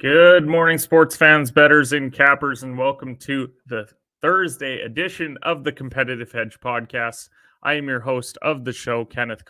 Good morning, sports fans, bettors, and cappers, and welcome to the Thursday edition of the Competitive Hedge podcast. I am your host of the show, Kenneth.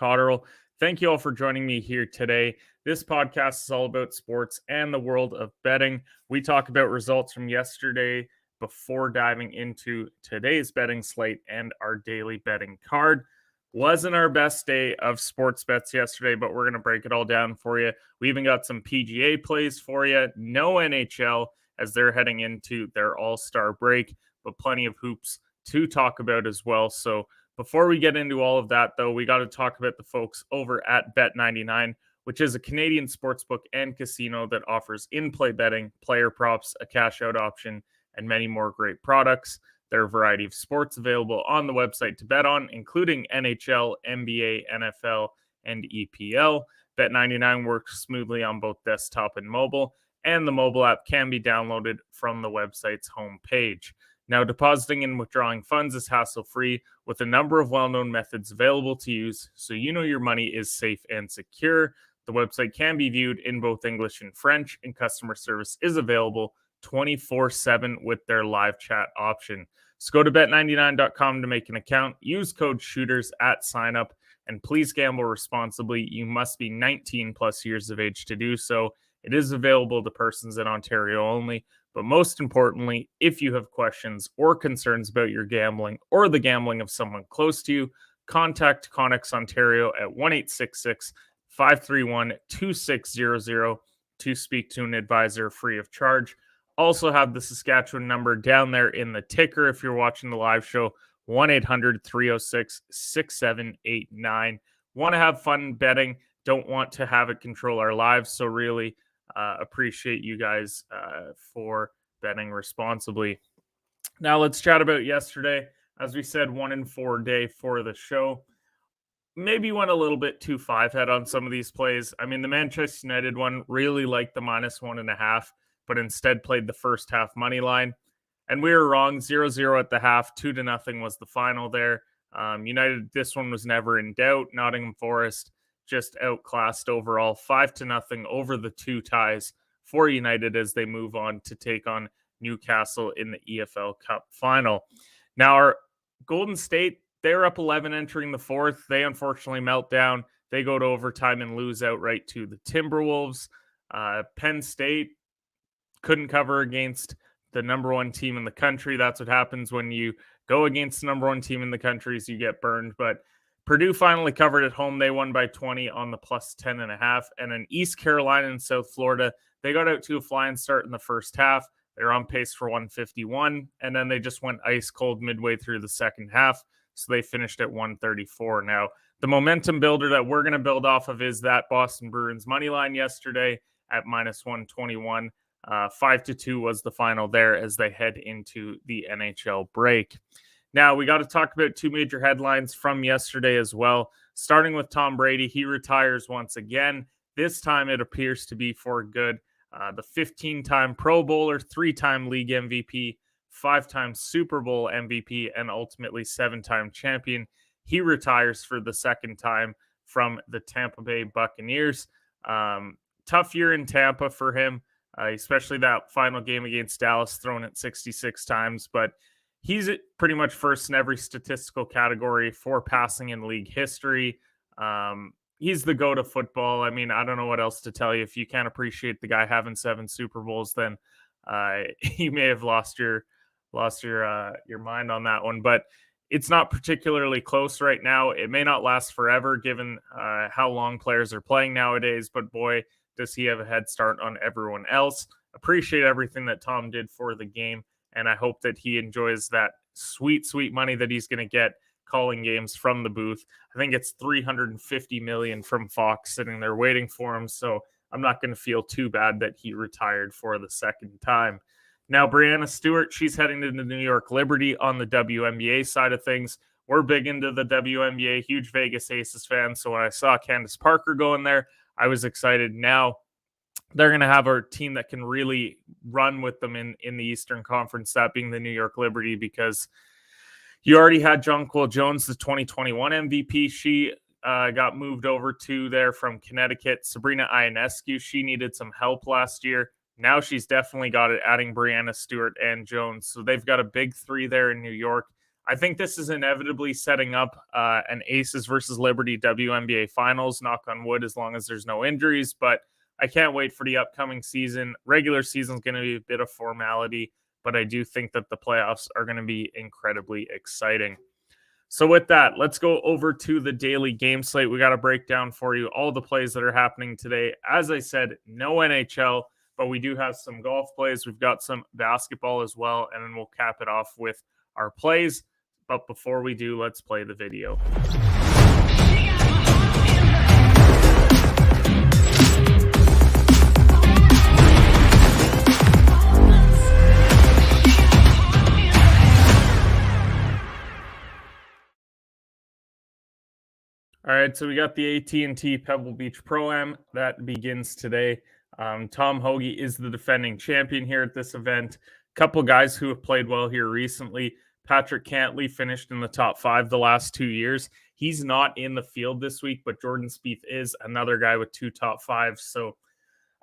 Thank you all for joining me here today. This podcast is all about sports and the world of betting. We talk about results from yesterday before diving into today's betting slate and our daily betting card. Wasn't our best day of sports bets yesterday, but we're going to break it all down for you. We even got some PGA plays for you. No NHL as they're heading into their all-star break, but plenty of hoops to talk about as well. So before we get into all of that, though, we got to talk about the folks over at Bet99, which is a Canadian sportsbook and casino that offers in-play betting, player props, a cash-out option, and many more great products. There are a variety of sports available on the website to bet on, including NHL, NBA, NFL, and EPL. Bet99 works smoothly on both desktop and mobile, and the mobile app can be downloaded from the website's homepage. Now, depositing and withdrawing funds is hassle-free with a number of well-known methods available to use, so you know your money is safe and secure. The website can be viewed in both English and French, and customer service is available 24/7 with their live chat option. So go to bet99.com to make an account. Use code SHOOTERS at signup, and please gamble responsibly. You must be 19 plus years of age to do so. It is available to persons in Ontario only. But most importantly, if you have questions or concerns about your gambling or the gambling of someone close to you, contact Connex Ontario at 1-866-531-2600 to speak to an advisor free of charge. Also have the Saskatchewan number down there in the ticker if you're watching the live show, 1-800-306-6789. Want to have fun betting, don't want to have it control our lives, so really appreciate you guys for betting responsibly. Now let's chat about yesterday. As we said, 1-4 day for the show. Maybe went a little bit too five-head on some of these plays. I mean, the Manchester United one really liked the -1.5, but instead played the first half money line. And we were wrong, 0-0 at the half, 2-0 was the final there. United, this one was never in doubt. Nottingham Forest just outclassed overall, 5-0 over the two ties for United as they move on to take on Newcastle in the EFL Cup final. Now, our Golden State, they're up 11 entering the fourth. They unfortunately melt down. They go to overtime and lose outright to the Timberwolves. Penn State couldn't cover against the number one team in the country. That's what happens when you go against the number one team in the country, is you get burned. But Purdue finally covered at home. They won by 20 on the +10.5. And in East Carolina and South Florida, they got out to a flying start in the first half. They're on pace for 151, and then they just went ice cold midway through the second half. So they finished at 134. Now, the momentum builder that we're going to build off of is that Boston Bruins money line yesterday at -121. 5-2 was the final there as they head into the NHL break. Now, we got to talk about two major headlines from yesterday as well. Starting with Tom Brady, he retires once again. This time it appears to be for good. The 15-time Pro Bowler, 3-time league MVP, 5-time Super Bowl MVP, and ultimately 7-time champion. He retires for the second time from the Tampa Bay Buccaneers. Tough year in Tampa for him. Especially that final game against Dallas, thrown it 66 times. But he's pretty much first in every statistical category for passing in league history. He's the GOAT of football. I mean, I don't know what else to tell you. If you can't appreciate the guy having 7 Super Bowls, then you may have lost your mind on that one. But it's not particularly close right now. It may not last forever given how long players are playing nowadays. But boy, does he have a head start on everyone else. Appreciate everything that Tom did for the game, and I hope that he enjoys that sweet, sweet money that he's going to get calling games from the booth. I think it's $350 million from Fox sitting there waiting for him, so I'm not going to feel too bad that he retired for the second time. Now, Breanna Stewart, she's heading to the New York Liberty on the WNBA side of things. We're big into the WNBA, huge Vegas Aces fans, so when I saw Candace Parker going there, I was excited. Now they're going to have a team that can really run with them in the Eastern Conference, that being the New York Liberty, because you already had Jonquil Jones, the 2021 MVP. She got moved over to there from Connecticut. Sabrina Ionescu, she needed some help last year. Now she's definitely got it, adding Brianna Stewart and Jones. So they've got a big three there in New York. I think this is inevitably setting up an Aces versus Liberty WNBA finals, knock on wood, as long as there's no injuries. But I can't wait for the upcoming season. Regular season is going to be a bit of formality, but I do think that the playoffs are going to be incredibly exciting. So with that, let's go over to the daily game slate. We got to break down for you all the plays that are happening today. As I said, no NHL, but we do have some golf plays. We've got some basketball as well, and then we'll cap it off with our plays. But before we do, let's play the video. All right, so we got the AT&T Pebble Beach Pro-Am that begins today. Tom Hoagie is the defending champion here at this event. Couple guys who have played well here recently. Patrick Cantley finished in the top 5 the last 2 years. He's not in the field this week, but Jordan Spieth is another guy with 2 top 5s. So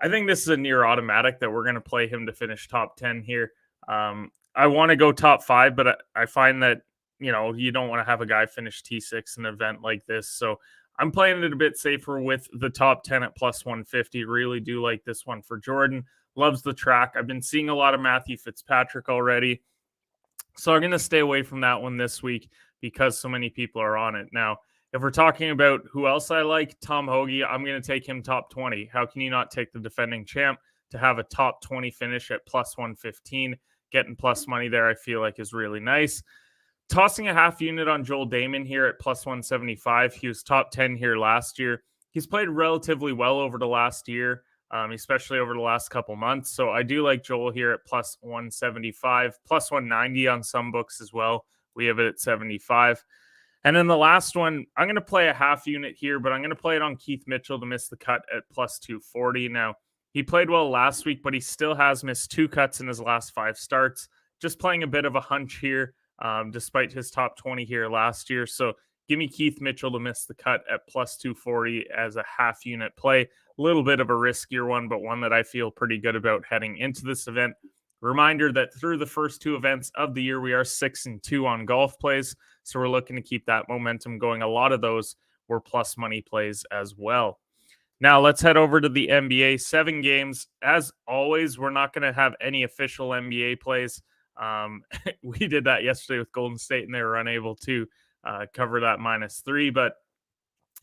I think this is a near automatic that we're going to play him to finish top 10 here. I want to go top 5, but I find that you don't want to have a guy finish T6 in an event like this. So I'm playing it a bit safer with the top 10 at plus 150. Really do like this one for Jordan. Loves the track. I've been seeing a lot of Matthew Fitzpatrick already. So I'm going to stay away from that one this week because so many people are on it. Now, if we're talking about who else I like, Tom Hoagie, I'm going to take him top 20. How can you not take the defending champ to have a top 20 finish at plus 115? Getting plus money there, I feel like, is really nice. Tossing a half unit on Joel Damon here at plus 175. He was top 10 here last year. He's played relatively well over the last year, especially over the last couple months. So I do like Joel here at plus 175, plus 190 on some books as well. We have it at 75. And then the last one, I'm going to play a half unit here, but I'm going to play it on Keith Mitchell to miss the cut at plus 240. Now, he played well last week, but he still has missed 2 cuts in his last 5 starts. Just playing a bit of a hunch here. Despite his top 20 here last year. So give me Keith Mitchell to miss the cut at plus 240 as a half unit play. A little bit of a riskier one, but one that I feel pretty good about heading into this event. Reminder that through the first 2 events of the year, we are 6-2 on golf plays. So we're looking to keep that momentum going. A lot of those were plus money plays as well. Now let's head over to the NBA. 7 games. As always, we're not going to have any official NBA plays. We did that yesterday with Golden State and they were unable to cover that -3, but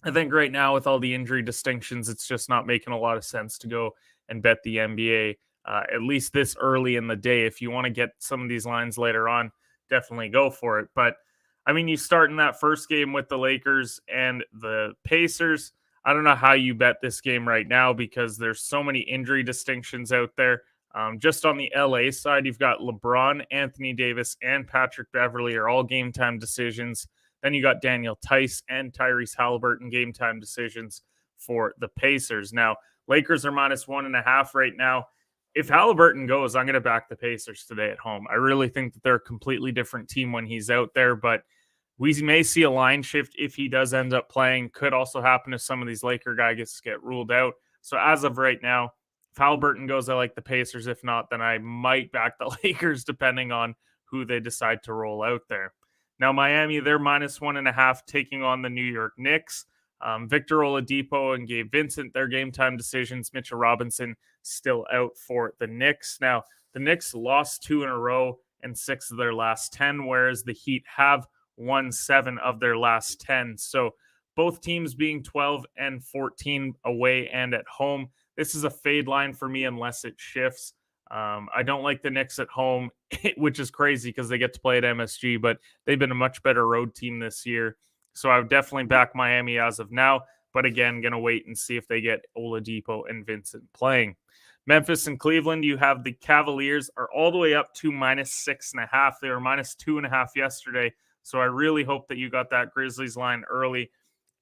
I think right now with all the injury distinctions, it's just not making a lot of sense to go and bet the NBA at least this early in the day. If you want to get some of these lines later on, definitely go for it. But I mean, you start in that first game with the Lakers and the Pacers. I don't know how you bet this game right now because there's so many injury distinctions out there. Just on the LA side, you've got LeBron, Anthony Davis, and Patrick Beverley are all game time decisions. Then you got Daniel Tice and Tyrese Halliburton game time decisions for the Pacers. Now, Lakers are -1.5 right now. If Halliburton goes, I'm going to back the Pacers today at home. I really think that they're a completely different team when he's out there, but we may see a line shift if he does end up playing. Could also happen if some of these Laker guys get ruled out. So as of right now, if Halliburton goes, I like the Pacers. If not, then I might back the Lakers depending on who they decide to roll out there. Now, Miami, they're -1.5 taking on the New York Knicks. Victor Oladipo and Gabe Vincent, their game time decisions. Mitchell Robinson still out for the Knicks. Now, the Knicks lost 2 in a row and 6 of their last 10, whereas the Heat have won 7 of their last 10. So both teams being 12-14 away and at home. This is a fade line for me unless it shifts. I don't like the Knicks at home, which is crazy because they get to play at MSG, but they've been a much better road team this year. So I would definitely back Miami as of now. But again, going to wait and see if they get Oladipo and Vincent playing. Memphis and Cleveland, you have the Cavaliers are all the way up to -6.5. They were -2.5 yesterday. So I really hope that you got that Grizzlies line early.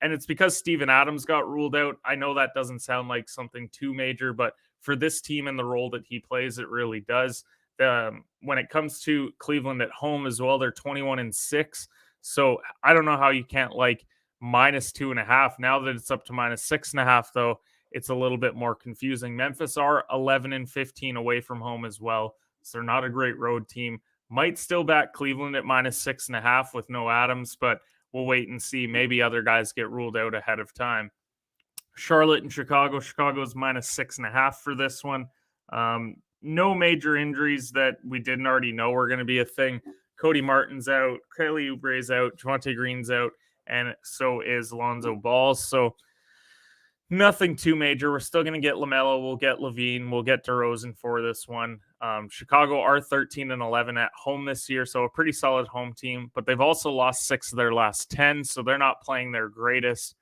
And it's because Steven Adams got ruled out. I know that doesn't sound like something too major, but for this team and the role that he plays, it really does. When it comes to Cleveland at home as well, they're 21-6. So I don't know how you can't like -2.5. Now that it's up to -6.5, though, it's a little bit more confusing. Memphis are 11-15 away from home as well, so they're not a great road team. Might still back Cleveland at -6.5 with no Adams, but we'll wait and see. Maybe other guys get ruled out ahead of time. Charlotte and Chicago. Chicago's -6.5 for this one. No major injuries that we didn't already know were going to be a thing. Cody Martin's out, Kelly Oubre's out, Javonte Green's out, and so is Lonzo Ball. So nothing too major. We're still going to get LaMelo. We'll get Levine. We'll get DeRozan for this one. Chicago are 13-11 at home this year, so a pretty solid home team. But they've also lost 6 of their last 10, so they're not playing their greatest.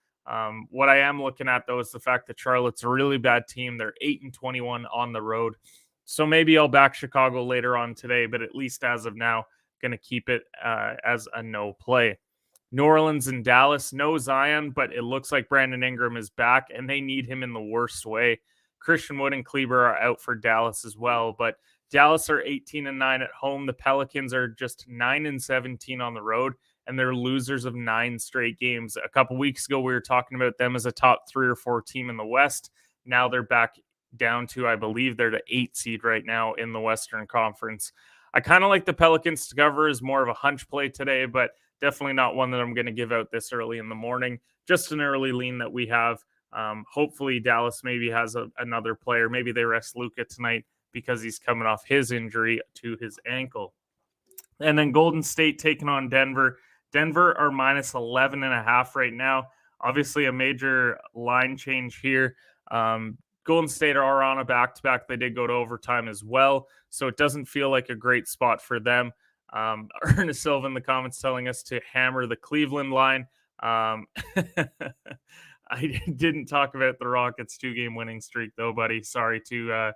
What I am looking at, though, is the fact that Charlotte's a really bad team. They're 8-21 on the road. So maybe I'll back Chicago later on today, but at least as of now, going to keep it as a no play. New Orleans and Dallas, no Zion, but it looks like Brandon Ingram is back, and they need him in the worst way. Christian Wood and Kleber are out for Dallas as well, but Dallas are 18-9 at home. The Pelicans are just 9-17 on the road, and they're losers of 9 straight games. A couple weeks ago, we were talking about them as a top 3 or 4 team in the West. Now they're back down to, I believe they're the 8 seed right now in the Western Conference. I kind of like the Pelicans to cover as more of a hunch play today, but definitely not one that I'm going to give out this early in the morning. Just an early lean that we have. Hopefully Dallas maybe has another player. Maybe they rest Luka tonight because he's coming off his injury to his ankle. And then Golden State taking on Denver. Denver are -11.5 right now. Obviously a major line change here. Golden State are on a back-to-back. They did go to overtime as well, so it doesn't feel like a great spot for them. Ernest Silva in the comments telling us to hammer the Cleveland line. I didn't talk about the Rockets' 2-game winning streak, though, buddy. Sorry to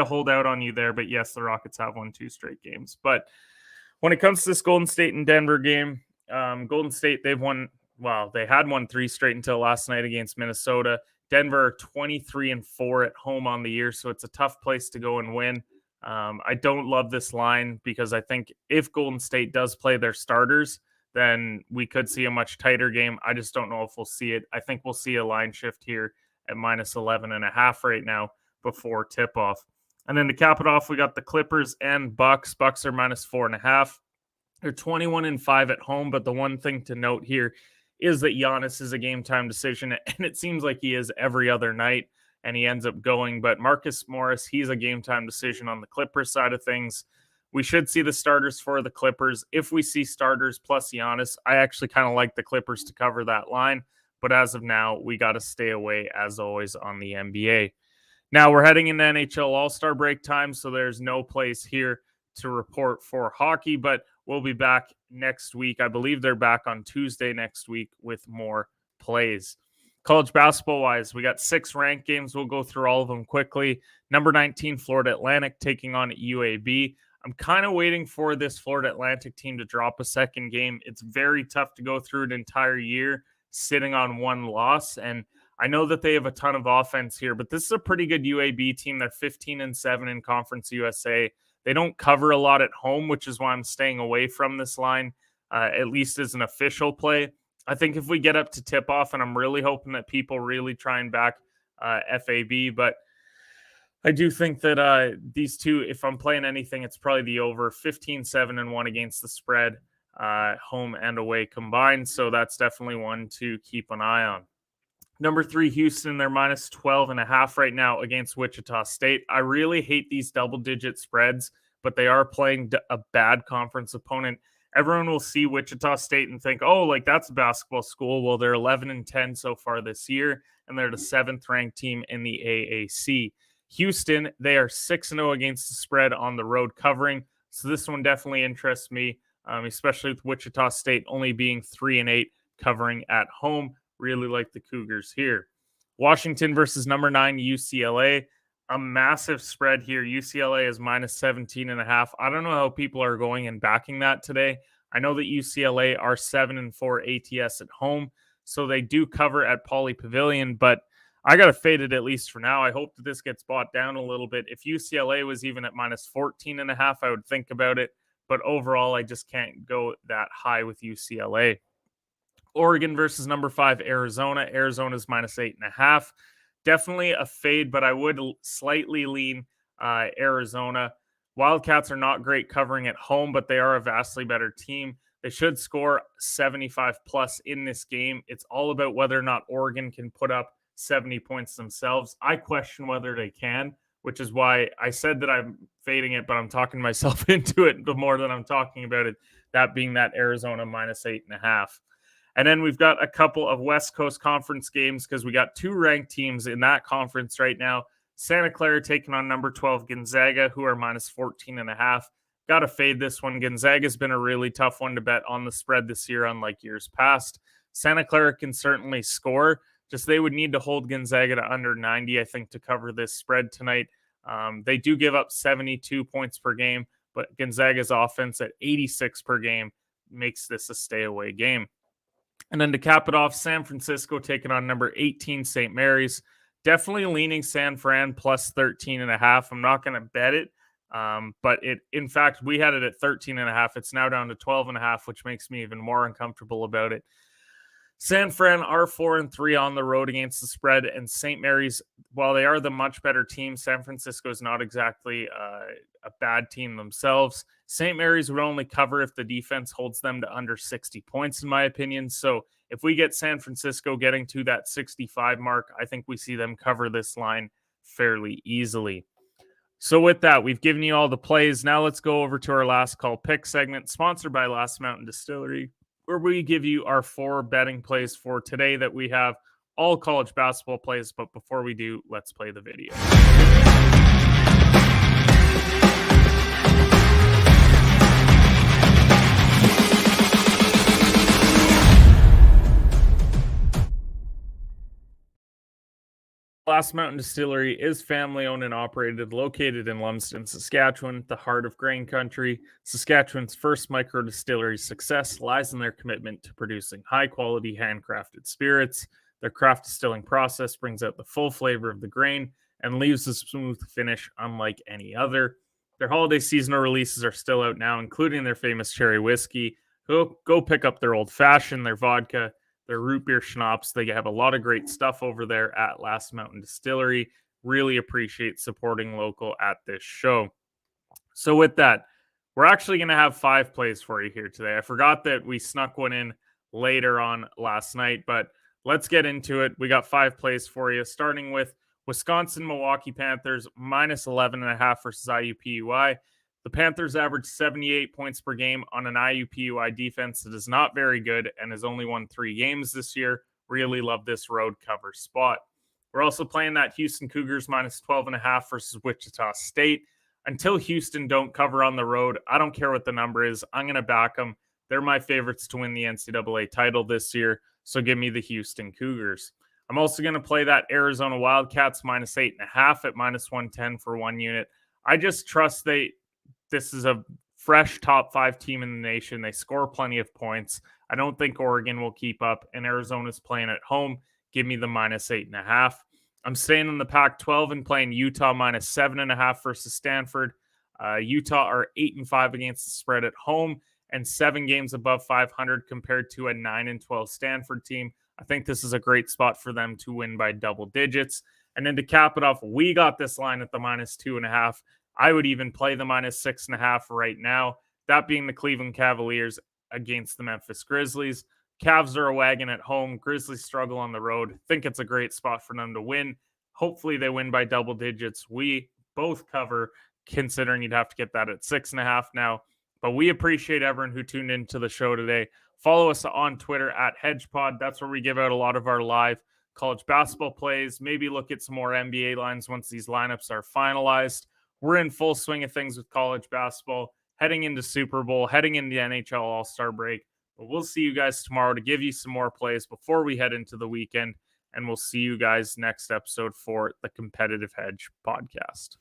hold out on you there, but yes, the Rockets have won 2 straight games. But when it comes to this Golden State and Denver game, Golden State, they had won 3 straight until last night against Minnesota. Denver 23-4 at home on the year, so it's a tough place to go and win. I don't love this line because I think if Golden State does play their starters, then we could see a much tighter game. I just don't know if we'll see it. I think we'll see a line shift here at -11.5 right now before tip-off. And then to cap it off, we got the Clippers and Bucks. Bucks are -4.5. They're 21-5 at home, but the one thing to note here is that Giannis is a game-time decision, and it seems like he is every other night, and he ends up going. But Marcus Morris, he's a game-time decision on the Clippers side of things. We should see the starters for the Clippers. If we see starters plus Giannis, I actually kind of like the Clippers to cover that line. But as of now, we got to stay away, as always, on the NBA. Now, we're heading into NHL All-Star break time, so there's no place here to report for hockey, but we'll be back next week. I believe they're back on Tuesday next week with more plays. College basketball-wise, we got 6 ranked games. We'll go through all of them quickly. Number 19, Florida Atlantic taking on UAB. I'm kind of waiting for this Florida Atlantic team to drop a second game. It's very tough to go through an entire year sitting on 1 loss, and I know that they have a ton of offense here, but this is a pretty good UAB team. They're 15-7 in Conference USA. They don't cover a lot at home, which is why I'm staying away from this line, at least as an official play. I think if we get up to tip-off, and I'm really hoping that people really try and back FAB, but I do think that these two, if I'm playing anything, it's probably the over. 15-7-1 against the spread, home and away combined, so that's definitely one to keep an eye on. Number 3, Houston, they're -12.5 right now against Wichita State. I really hate these double-digit spreads, but they are playing a bad conference opponent. Everyone will see Wichita State and think, oh, like that's a basketball school. Well, they're 11-10 so far this year, and they're the 7th-ranked team in the AAC. Houston, they are 6-0 against the spread on the road covering, so this one definitely interests me, especially with Wichita State only being 3-8 covering at home. Really like the Cougars here. Washington versus number 9 UCLA. A massive spread here. UCLA is -17.5. I don't know how people are going and backing that today. I know that UCLA are 7-4 ATS at home, so they do cover at Pauley Pavilion, but I got to fade it at least for now. I hope that this gets bought down a little bit. If UCLA was even at -14.5, I would think about it, but overall, I just can't go that high with UCLA. Oregon versus number 5 Arizona. Arizona's -8.5. definitely a fade, but I would slightly lean Arizona. Wildcats are not great covering at home, but they are a vastly better team. They should score 75 plus in this game. It's all about whether or not Oregon can put up 70 points themselves. I question whether they can, which is why I said that I'm fading it, but I'm talking myself into it the more than I'm talking about it. That being that Arizona -8.5. And then we've got a couple of West Coast Conference games because we got two ranked teams in that conference right now. Santa Clara taking on number 12 Gonzaga, who are -14.5. Got to fade this one. Gonzaga's been a really tough one to bet on the spread this year, unlike years past. Santa Clara can certainly score. Just they would need to hold Gonzaga to under 90, I think, to cover this spread tonight. They do give up 72 points per game, but Gonzaga's offense at 86 per game makes this a stay-away game. And then to cap it off, San Francisco taking on number 18 St. Mary's. Definitely leaning San Fran +13.5. I'm not going to bet it, but in fact, we had it at 13.5. It's now down to 12.5, which makes me even more uncomfortable about it. San Fran are 4-3 on the road against the spread, and St. Mary's, while they are the much better team, San Francisco is not exactly a bad team themselves. St. Mary's would only cover if the defense holds them to under 60 points, in my opinion. So if we get San Francisco getting to that 65 mark, I think we see them cover this line fairly easily. So with that, we've given you all the plays. Now let's go over to our last call pick segment, sponsored by Last Mountain Distillery, where we give you our 4 betting plays for today that we have all college basketball plays. But before we do, let's play the video. Last Mountain Distillery is family-owned and operated, located in Lumsden, Saskatchewan, the heart of grain country. Saskatchewan's first micro-distillery success lies in their commitment to producing high-quality, handcrafted spirits. Their craft distilling process brings out the full flavor of the grain and leaves a smooth finish unlike any other. Their holiday seasonal releases are still out now, including their famous cherry whiskey. Go pick up their old-fashioned, their vodka, their root beer schnapps. They have a lot of great stuff over there at Last Mountain Distillery. Really appreciate supporting local at this show. So with that, we're actually going to have 5 plays for you here today. I forgot that we snuck one in later on last night, but let's get into it. We got 5 plays for you, starting with Wisconsin Milwaukee Panthers -11.5 versus IUPUI. The Panthers average 78 points per game on an IUPUI defense that is not very good and has only won 3 games this year. Really love this road cover spot. We're also playing that Houston Cougars -12.5 versus Wichita State. Until Houston don't cover on the road, I don't care what the number is. I'm going to back them. They're my favorites to win the NCAA title this year, so give me the Houston Cougars. I'm also going to play that Arizona Wildcats -8.5 at -110 for 1 unit. I just trust this is a fresh top 5 team in the nation. They score plenty of points. I don't think Oregon will keep up, and Arizona's playing at home. Give me the -8.5. I'm staying in the Pac-12 and playing Utah -7.5 versus Stanford. Utah are 8-5 against the spread at home and 7 games above 500 compared to a 9-12 Stanford team. I think this is a great spot for them to win by double digits. And then to cap it off, we got this line at the -2.5. I would even play the -6.5 right now. That being the Cleveland Cavaliers against the Memphis Grizzlies. Cavs are a wagon at home. Grizzlies struggle on the road. Think it's a great spot for them to win. Hopefully they win by double digits. We both cover, considering you'd have to get that at 6.5 now. But we appreciate everyone who tuned into the show today. Follow us on Twitter at HedgePod. That's where we give out a lot of our live college basketball plays. Maybe look at some more NBA lines once these lineups are finalized. We're in full swing of things with college basketball, heading into Super Bowl, heading into the NHL All-Star break. But we'll see you guys tomorrow to give you some more plays before we head into the weekend. And we'll see you guys next episode for the Competitive Hedge podcast.